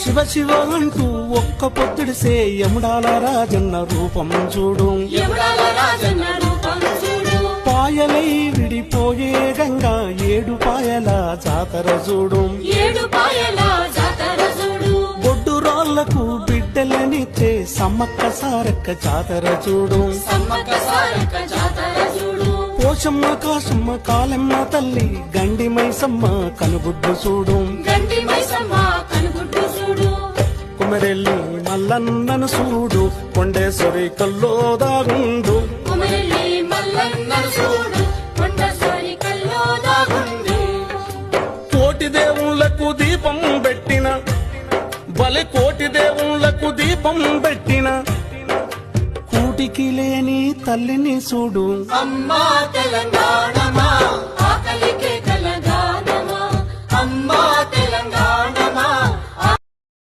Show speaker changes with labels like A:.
A: శివ శివ అంటూ ఒక్క పొత్తుడిసే యముడాల రాజన్న రూపం చూడు, పాయలై విడిపోయే గంగా ఏడు పాయల జాతర చూడు, బొడ్డు రాళ్లకు బిడ్డలనిచ్చే సమ్మక్క సారక్క జాతర చూడు, పోషమ్మ కాశమ్మ కాలమ్మ తల్లి గండి మైసమ్మ కనుగుడ్డు చూడు, కుమరెల్లి మల్లన్నను చూడు, కొండేశ్వరి కల్లో దాగుండు, కోటి దేవుళ్లకు దీపం పెట్టిన బలి, కోటి దేవుళ్లకు దీపం పెట్టిన కూటికి లేని తల్లిని చూడు,
B: అమ్మా తెలంగాణ